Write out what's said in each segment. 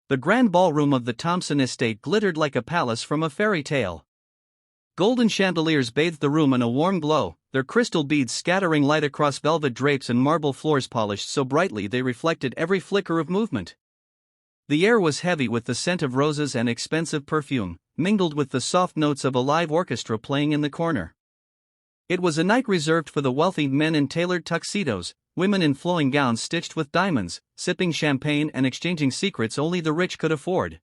The grand ballroom of the Thompson estate glittered like a palace from a fairy tale. Golden chandeliers bathed the room in a warm glow, their crystal beads scattering light across velvet drapes and marble floors polished so brightly they reflected every flicker of movement. The air was heavy with the scent of roses and expensive perfume, mingled with the soft notes of a live orchestra playing in the corner. It was a night reserved for the wealthy, men in tailored tuxedos, women in flowing gowns stitched with diamonds, sipping champagne and exchanging secrets only the rich could afford.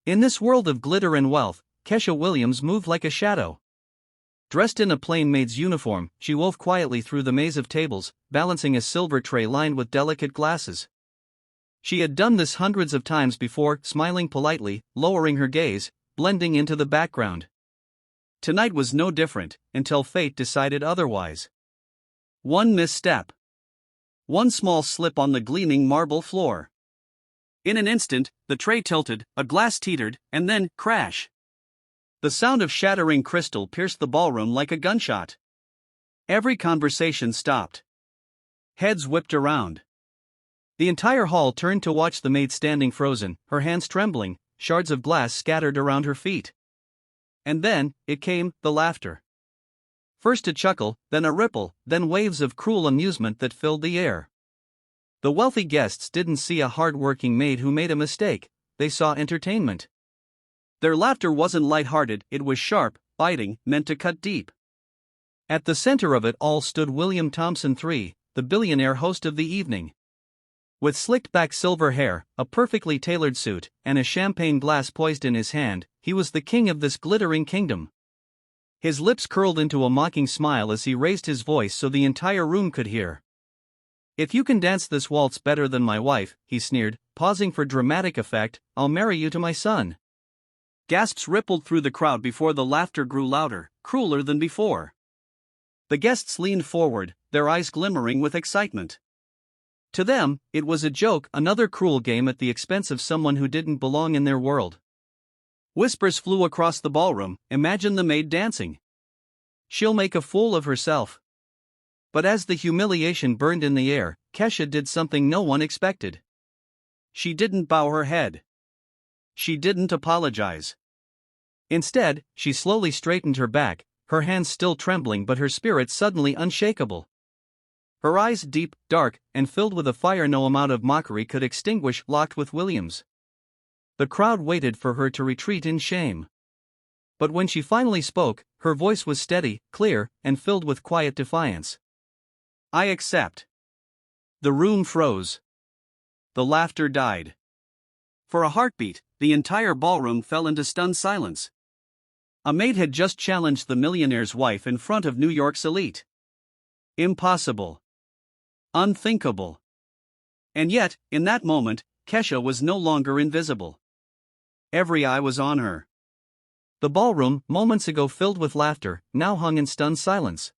In this world of glitter and wealth, Kesha Williams moved like a shadow. Dressed in a plain maid's uniform, she wove quietly through the maze of tables, balancing a silver tray lined with delicate glasses. She had done this hundreds of times before, smiling politely, lowering her gaze, blending into the background. Tonight was no different, until fate decided otherwise. One misstep. One small slip on the gleaming marble floor. In an instant, the tray tilted, a glass teetered, and then, crash. The sound of shattering crystal pierced the ballroom like a gunshot. Every conversation stopped. Heads whipped around. The entire hall turned to watch the maid standing frozen, her hands trembling, shards of glass scattered around her feet. And then, it came, the laughter. First a chuckle, then a ripple, then waves of cruel amusement that filled the air. The wealthy guests didn't see a hard-working maid who made a mistake, they saw entertainment. Their laughter wasn't light-hearted, it was sharp, biting, meant to cut deep. At the center of it all stood William Thompson III, the billionaire host of the evening. With slicked-back silver hair, a perfectly tailored suit, and a champagne glass poised in his hand, he was the king of this glittering kingdom. His lips curled into a mocking smile as he raised his voice so the entire room could hear. "If you can dance this waltz better than my wife," he sneered, pausing for dramatic effect, "I'll marry you to my son." Gasps rippled through the crowd before the laughter grew louder, crueler than before. The guests leaned forward, their eyes glimmering with excitement. To them, it was a joke, another cruel game at the expense of someone who didn't belong in their world. Whispers flew across the ballroom, "Imagine the maid dancing. She'll make a fool of herself." But as the humiliation burned in the air, Kesha did something no one expected. She didn't bow her head. She didn't apologize. Instead, she slowly straightened her back, her hands still trembling but her spirit suddenly unshakable. Her eyes deep, dark, and filled with a fire no amount of mockery could extinguish, locked with William's. The crowd waited for her to retreat in shame. But when she finally spoke, her voice was steady, clear, and filled with quiet defiance. "I accept." The room froze. The laughter died. For a heartbeat, the entire ballroom fell into stunned silence. A maid had just challenged the millionaire's wife in front of New York's elite. Impossible. Unthinkable. And yet, in that moment, Kesha was no longer invisible. Every eye was on her. The ballroom, moments ago filled with laughter, now hung in stunned silence.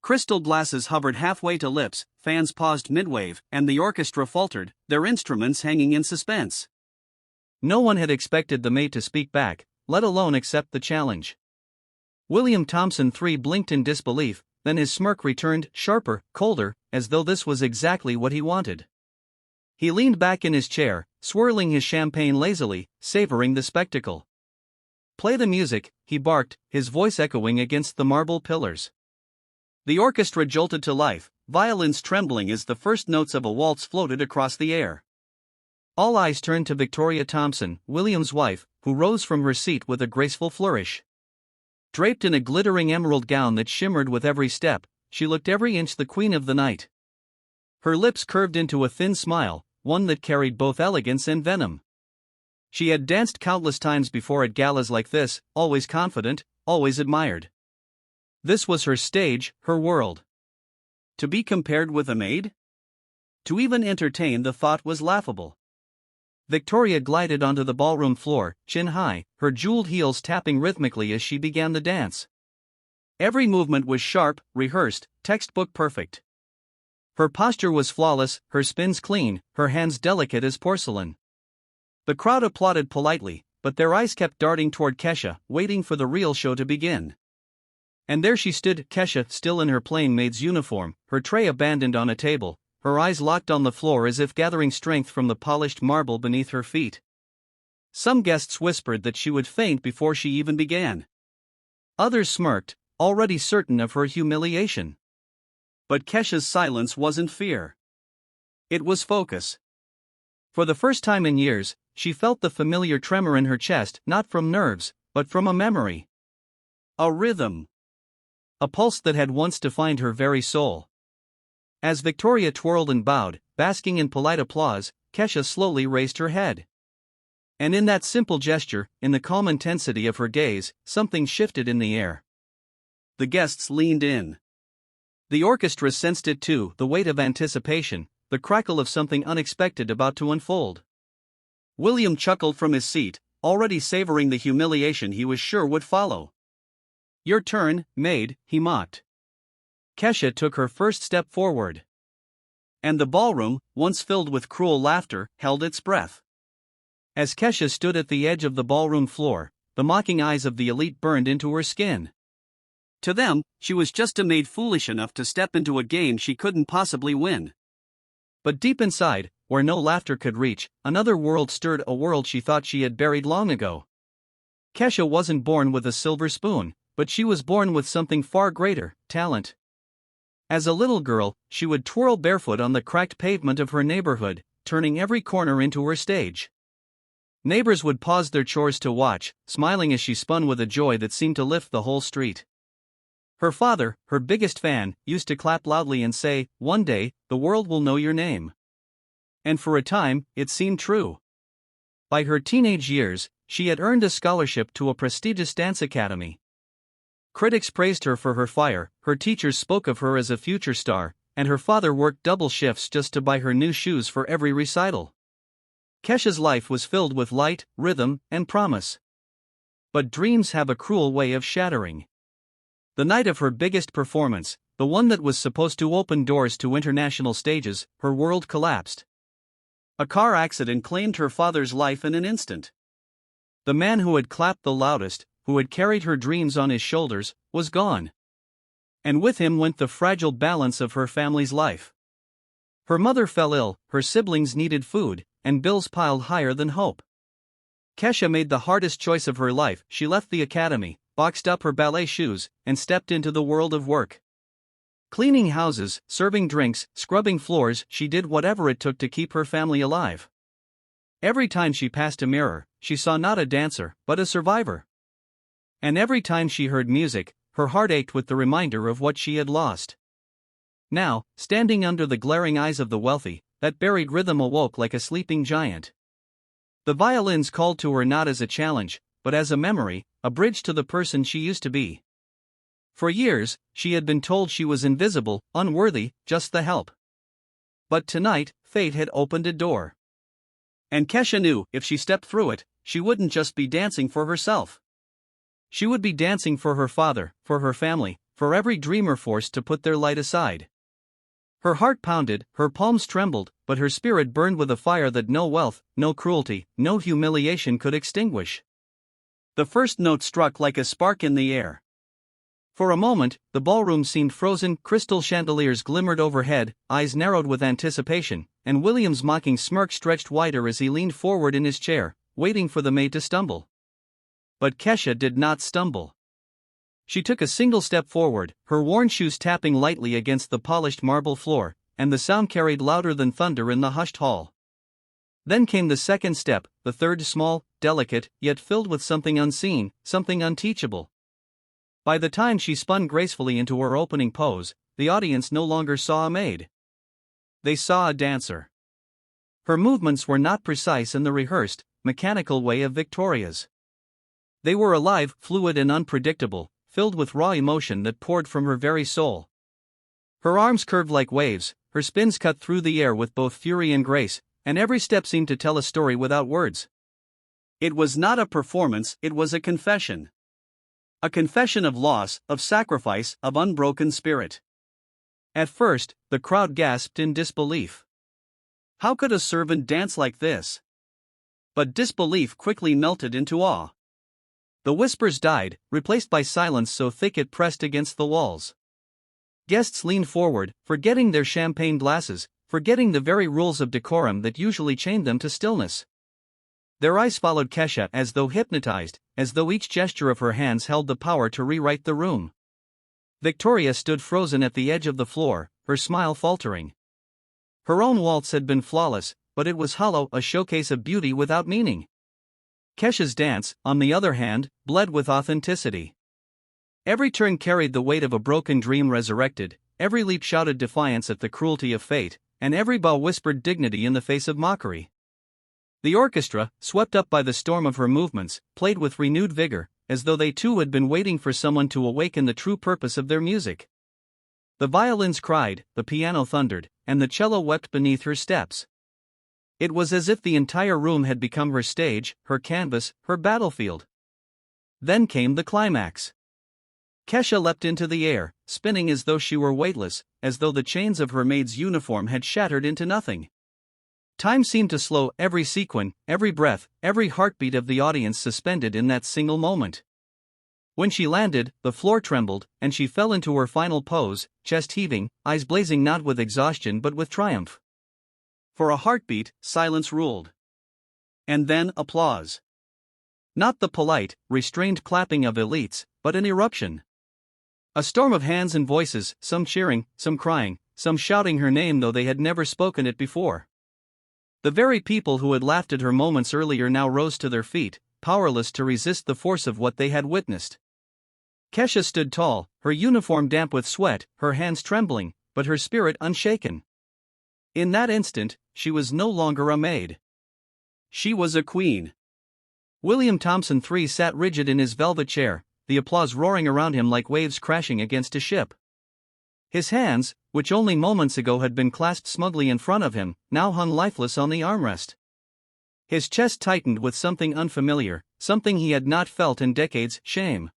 Crystal glasses hovered halfway to lips, fans paused mid-wave, and the orchestra faltered, their instruments hanging in suspense. No one had expected the maid to speak back, let alone accept the challenge. William Thompson III blinked in disbelief, then his smirk returned, sharper, colder, as though this was exactly what he wanted. He leaned back in his chair, swirling his champagne lazily, savoring the spectacle. "Play the music," he barked, his voice echoing against the marble pillars. The orchestra jolted to life, violins trembling as the first notes of a waltz floated across the air. All eyes turned to Victoria Thompson, William's wife, who rose from her seat with a graceful flourish. Draped in a glittering emerald gown that shimmered with every step, she looked every inch the queen of the night. Her lips curved into a thin smile, one that carried both elegance and venom. She had danced countless times before at galas like this, always confident, always admired. This was her stage, her world. To be compared with a maid? To even entertain the thought was laughable. Victoria glided onto the ballroom floor, chin high, her jeweled heels tapping rhythmically as she began the dance. Every movement was sharp, rehearsed, textbook perfect. Her posture was flawless, her spins clean, her hands delicate as porcelain. The crowd applauded politely, but their eyes kept darting toward Kesha, waiting for the real show to begin. And there she stood, Kesha, still in her plain maid's uniform, her tray abandoned on a table, her eyes locked on the floor as if gathering strength from the polished marble beneath her feet. Some guests whispered that she would faint before she even began. Others smirked, already certain of her humiliation. But Kesha's silence wasn't fear. It was focus. For the first time in years, she felt the familiar tremor in her chest, not from nerves, but from a memory. A rhythm. A pulse that had once defined her very soul. As Victoria twirled and bowed, basking in polite applause, Kesha slowly raised her head. And in that simple gesture, in the calm intensity of her gaze, something shifted in the air. The guests leaned in. The orchestra sensed it too, the weight of anticipation, the crackle of something unexpected about to unfold. William chuckled from his seat, already savoring the humiliation he was sure would follow. "Your turn, Maid," he mocked. Kesha took her first step forward. And the ballroom, once filled with cruel laughter, held its breath. As Kesha stood at the edge of the ballroom floor, the mocking eyes of the elite burned into her skin. To them, she was just a maid foolish enough to step into a game she couldn't possibly win. But deep inside, where no laughter could reach, another world stirred, a world she thought she had buried long ago. Kesha wasn't born with a silver spoon, but she was born with something far greater: talent. As a little girl, she would twirl barefoot on the cracked pavement of her neighborhood, turning every corner into her stage. Neighbors would pause their chores to watch, smiling as she spun with a joy that seemed to lift the whole street. Her father, her biggest fan, used to clap loudly and say, "One day, the world will know your name." And for a time, it seemed true. By her teenage years, she had earned a scholarship to a prestigious dance academy. Critics praised her for her fire, her teachers spoke of her as a future star, and her father worked double shifts just to buy her new shoes for every recital. Kesha's life was filled with light, rhythm, and promise. But dreams have a cruel way of shattering. The night of her biggest performance, the one that was supposed to open doors to international stages, her world collapsed. A car accident claimed her father's life in an instant. The man who had clapped the loudest, who had carried her dreams on his shoulders, was gone. And with him went the fragile balance of her family's life. Her mother fell ill, her siblings needed food, and bills piled higher than hope. Kesha made the hardest choice of her life. She left the academy, boxed up her ballet shoes, and stepped into the world of work. Cleaning houses, serving drinks, scrubbing floors, she did whatever it took to keep her family alive. Every time she passed a mirror, she saw not a dancer, but a survivor. And every time she heard music, her heart ached with the reminder of what she had lost. Now, standing under the glaring eyes of the wealthy, that buried rhythm awoke like a sleeping giant. The violins called to her not as a challenge, but as a memory, a bridge to the person she used to be. For years, she had been told she was invisible, unworthy, just the help. But tonight, fate had opened a door. And Kesha knew, if she stepped through it, she wouldn't just be dancing for herself. She would be dancing for her father, for her family, for every dreamer forced to put their light aside. Her heart pounded, her palms trembled, but her spirit burned with a fire that no wealth, no cruelty, no humiliation could extinguish. The first note struck like a spark in the air. For a moment, the ballroom seemed frozen, crystal chandeliers glimmered overhead, eyes narrowed with anticipation, and William's mocking smirk stretched wider as he leaned forward in his chair, waiting for the maid to stumble. But Kesha did not stumble. She took a single step forward, her worn shoes tapping lightly against the polished marble floor, and the sound carried louder than thunder in the hushed hall. Then came the second step, the third, small, delicate, yet filled with something unseen, something unteachable. By the time she spun gracefully into her opening pose, the audience no longer saw a maid. They saw a dancer. Her movements were not precise in the rehearsed, mechanical way of Victoria's. They were alive, fluid and unpredictable, filled with raw emotion that poured from her very soul. Her arms curved like waves, her spins cut through the air with both fury and grace, and every step seemed to tell a story without words. It was not a performance, it was a confession. A confession of loss, of sacrifice, of unbroken spirit. At first, the crowd gasped in disbelief. How could a servant dance like this? But disbelief quickly melted into awe. The whispers died, replaced by silence so thick it pressed against the walls. Guests leaned forward, forgetting their champagne glasses, forgetting the very rules of decorum that usually chained them to stillness. Their eyes followed Kesha as though hypnotized, as though each gesture of her hands held the power to rewrite the room. Victoria stood frozen at the edge of the floor, her smile faltering. Her own waltz had been flawless, but it was hollow, a showcase of beauty without meaning. Kesha's dance, on the other hand, bled with authenticity. Every turn carried the weight of a broken dream resurrected, every leap shouted defiance at the cruelty of fate, and every bow whispered dignity in the face of mockery. The orchestra, swept up by the storm of her movements, played with renewed vigor, as though they too had been waiting for someone to awaken the true purpose of their music. The violins cried, the piano thundered, and the cello wept beneath her steps. It was as if the entire room had become her stage, her canvas, her battlefield. Then came the climax. Kesha leapt into the air, spinning as though she were weightless, as though the chains of her maid's uniform had shattered into nothing. Time seemed to slow, every sequin, every breath, every heartbeat of the audience suspended in that single moment. When she landed, the floor trembled, and she fell into her final pose, chest heaving, eyes blazing not with exhaustion but with triumph. For a heartbeat, silence ruled. And then applause. Not the polite, restrained clapping of elites, but an eruption. A storm of hands and voices, some cheering, some crying, some shouting her name though they had never spoken it before. The very people who had laughed at her moments earlier now rose to their feet, powerless to resist the force of what they had witnessed. Kesha stood tall, her uniform damp with sweat, her hands trembling, but her spirit unshaken. In that instant, she was no longer a maid. She was a queen. William Thompson III sat rigid in his velvet chair, the applause roaring around him like waves crashing against a ship. His hands, which only moments ago had been clasped smugly in front of him, now hung lifeless on the armrest. His chest tightened with something unfamiliar, something he had not felt in decades: shame.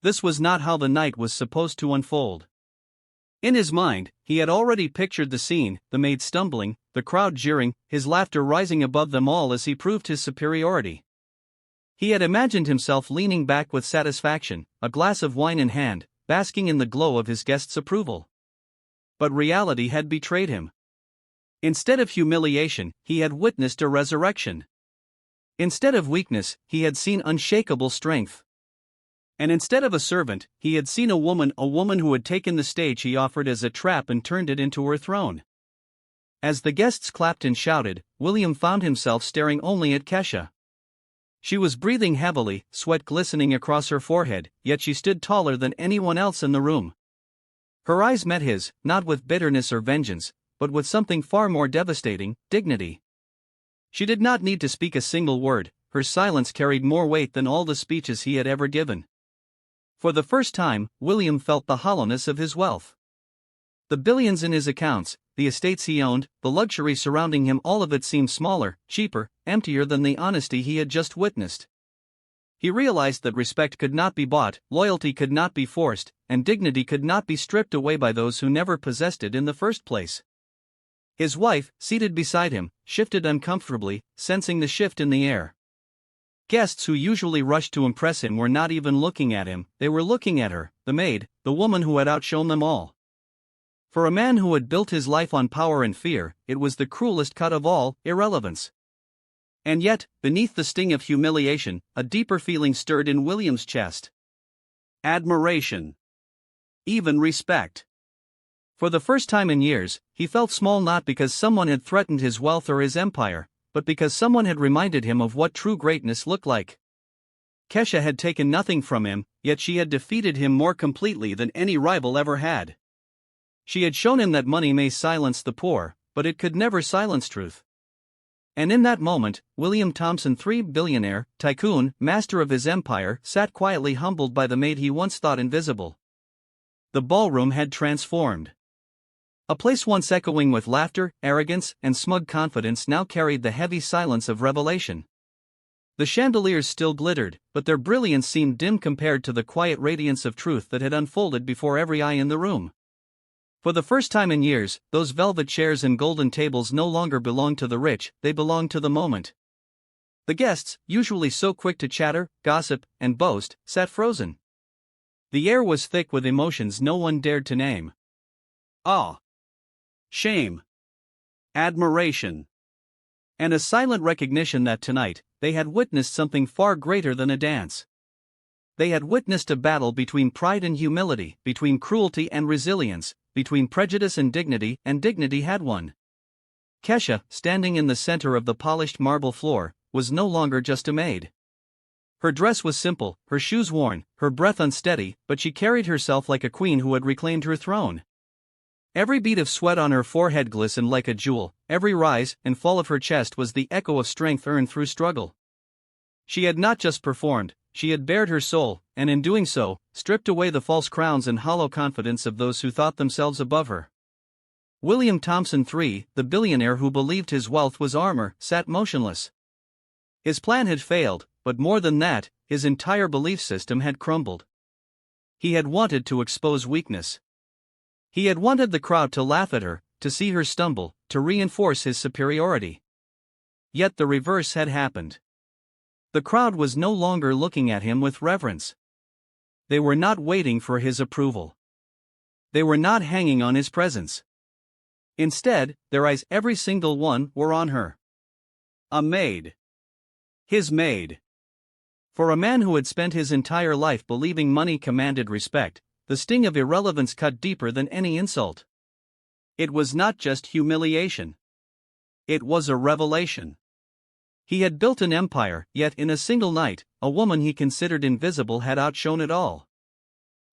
This was not how the night was supposed to unfold. In his mind, he had already pictured the scene, the maid stumbling, the crowd jeering, his laughter rising above them all as he proved his superiority. He had imagined himself leaning back with satisfaction, a glass of wine in hand, basking in the glow of his guests' approval. But reality had betrayed him. Instead of humiliation, he had witnessed a resurrection. Instead of weakness, he had seen unshakable strength. And instead of a servant, he had seen a woman who had taken the stage he offered as a trap and turned it into her throne. As the guests clapped and shouted, William found himself staring only at Kesha. She was breathing heavily, sweat glistening across her forehead, yet she stood taller than anyone else in the room. Her eyes met his, not with bitterness or vengeance, but with something far more devastating: dignity. She did not need to speak a single word, her silence carried more weight than all the speeches he had ever given. For the first time, William felt the hollowness of his wealth. The billions in his accounts, the estates he owned, the luxury surrounding him, all of it seemed smaller, cheaper, emptier than the honesty he had just witnessed. He realized that respect could not be bought, loyalty could not be forced, and dignity could not be stripped away by those who never possessed it in the first place. His wife, seated beside him, shifted uncomfortably, sensing the shift in the air. Guests who usually rushed to impress him were not even looking at him, they were looking at her, the maid, the woman who had outshone them all. For a man who had built his life on power and fear, it was the cruelest cut of all: irrelevance. And yet, beneath the sting of humiliation, a deeper feeling stirred in William's chest. Admiration. Even respect. For the first time in years, he felt small, not because someone had threatened his wealth or his empire, but because someone had reminded him of what true greatness looked like. Kesha had taken nothing from him, yet she had defeated him more completely than any rival ever had. She had shown him that money may silence the poor, but it could never silence truth. And in that moment, William Thompson III, billionaire, tycoon, master of his empire, sat quietly humbled by the maid he once thought invisible. The ballroom had transformed. A place once echoing with laughter, arrogance, and smug confidence now carried the heavy silence of revelation. The chandeliers still glittered, but their brilliance seemed dim compared to the quiet radiance of truth that had unfolded before every eye in the room. For the first time in years, those velvet chairs and golden tables no longer belonged to the rich, they belonged to the moment. The guests, usually so quick to chatter, gossip, and boast, sat frozen. The air was thick with emotions no one dared to name. Awe. Shame. admiration, and a silent recognition that tonight, they had witnessed something far greater than a dance. They had witnessed a battle between pride and humility, between cruelty and resilience, between prejudice and dignity had won. Kesha, standing in the center of the polished marble floor, was no longer just a maid. Her dress was simple, her shoes worn, her breath unsteady, but she carried herself like a queen who had reclaimed her throne. Every bead of sweat on her forehead glistened like a jewel, every rise and fall of her chest was the echo of strength earned through struggle. She had not just performed, she had bared her soul, and in doing so, stripped away the false crowns and hollow confidence of those who thought themselves above her. William Thompson III, the billionaire who believed his wealth was armor, sat motionless. His plan had failed, but more than that, his entire belief system had crumbled. He had wanted to expose weakness. He had wanted the crowd to laugh at her, to see her stumble, to reinforce his superiority. Yet the reverse had happened. The crowd was no longer looking at him with reverence. They were not waiting for his approval. They were not hanging on his presence. Instead, their eyes, every single one, were on her. A maid. His maid. For a man who had spent his entire life believing money commanded respect, the sting of irrelevance cut deeper than any insult. It was not just humiliation. It was a revelation. He had built an empire, yet in a single night, a woman he considered invisible had outshone it all.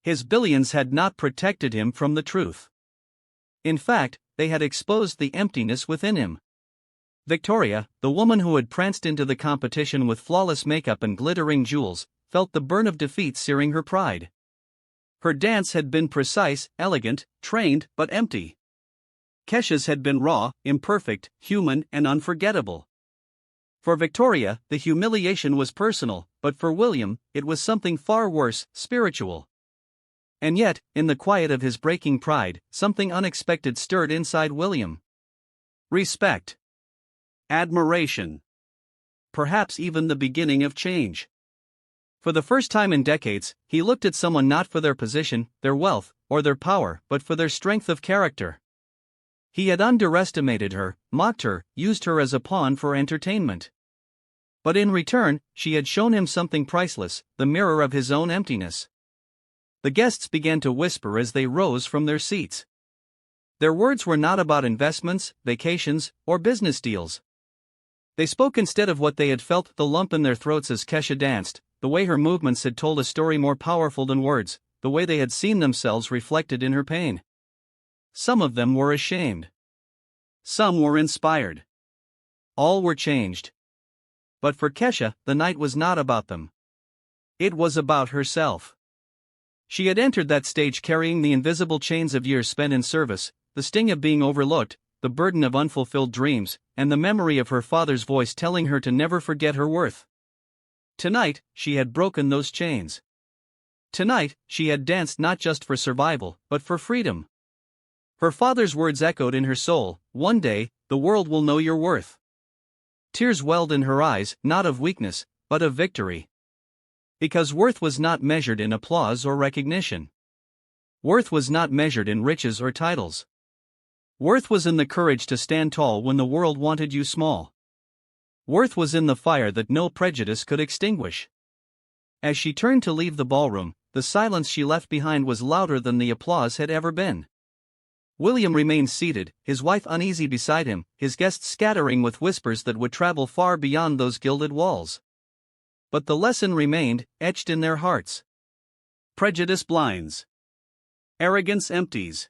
His billions had not protected him from the truth. In fact, they had exposed the emptiness within him. Victoria, the woman who had pranced into the competition with flawless makeup and glittering jewels, felt the burn of defeat searing her pride. Her dance had been precise, elegant, trained, but empty. Kesha's had been raw, imperfect, human, and unforgettable. For Victoria, the humiliation was personal, but for William, it was something far worse, spiritual. And yet, in the quiet of his breaking pride, something unexpected stirred inside William. Respect. Admiration. Perhaps even the beginning of change. For the first time in decades, he looked at someone not for their position, their wealth, or their power, but for their strength of character. He had underestimated her, mocked her, used her as a pawn for entertainment. But in return, she had shown him something priceless, the mirror of his own emptiness. The guests began to whisper as they rose from their seats. Their words were not about investments, vacations, or business deals. They spoke instead of what they had felt, the lump in their throats as Kesha danced, the way her movements had told a story more powerful than words, the way they had seen themselves reflected in her pain. Some of them were ashamed. Some were inspired. All were changed. But for Kesha, the night was not about them. It was about herself. She had entered that stage carrying the invisible chains of years spent in service, the sting of being overlooked, the burden of unfulfilled dreams, and the memory of her father's voice telling her to never forget her worth. Tonight, she had broken those chains. Tonight, she had danced not just for survival, but for freedom. Her father's words echoed in her soul, "One day, the world will know your worth." Tears welled in her eyes, not of weakness, but of victory. Because worth was not measured in applause or recognition. Worth was not measured in riches or titles. Worth was in the courage to stand tall when the world wanted you small. Worth was in the fire that no prejudice could extinguish. As she turned to leave the ballroom, the silence she left behind was louder than the applause had ever been. William remained seated, his wife uneasy beside him, his guests scattering with whispers that would travel far beyond those gilded walls. But the lesson remained, etched in their hearts. Prejudice blinds. Arrogance empties.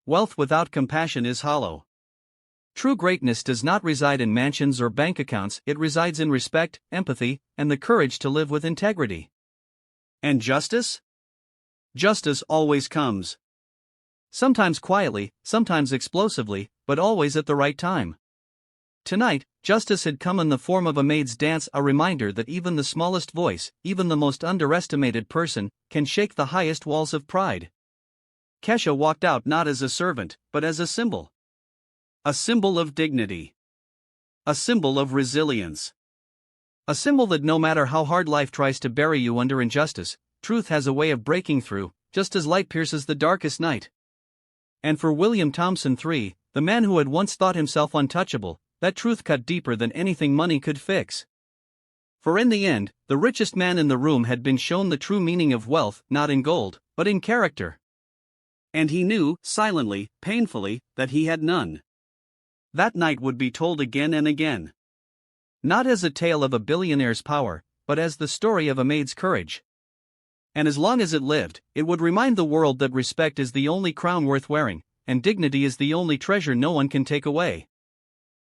Wealth without compassion is hollow. True greatness does not reside in mansions or bank accounts, it resides in respect, empathy, and the courage to live with integrity. And justice? Justice always comes. Sometimes quietly, sometimes explosively, but always at the right time. Tonight, justice had come in the form of a maid's dance, a reminder that even the smallest voice, even the most underestimated person, can shake the highest walls of pride. Kesha walked out not as a servant, but as a symbol. A symbol of dignity. A symbol of resilience. A symbol that no matter how hard life tries to bury you under injustice, truth has a way of breaking through, just as light pierces the darkest night. And for William Thompson III, the man who had once thought himself untouchable, that truth cut deeper than anything money could fix. For in the end, the richest man in the room had been shown the true meaning of wealth, not in gold, but in character. And he knew, silently, painfully, that he had none. That night would be told again and again. Not as a tale of a billionaire's power, but as the story of a maid's courage. And as long as it lived, it would remind the world that respect is the only crown worth wearing, and dignity is the only treasure no one can take away.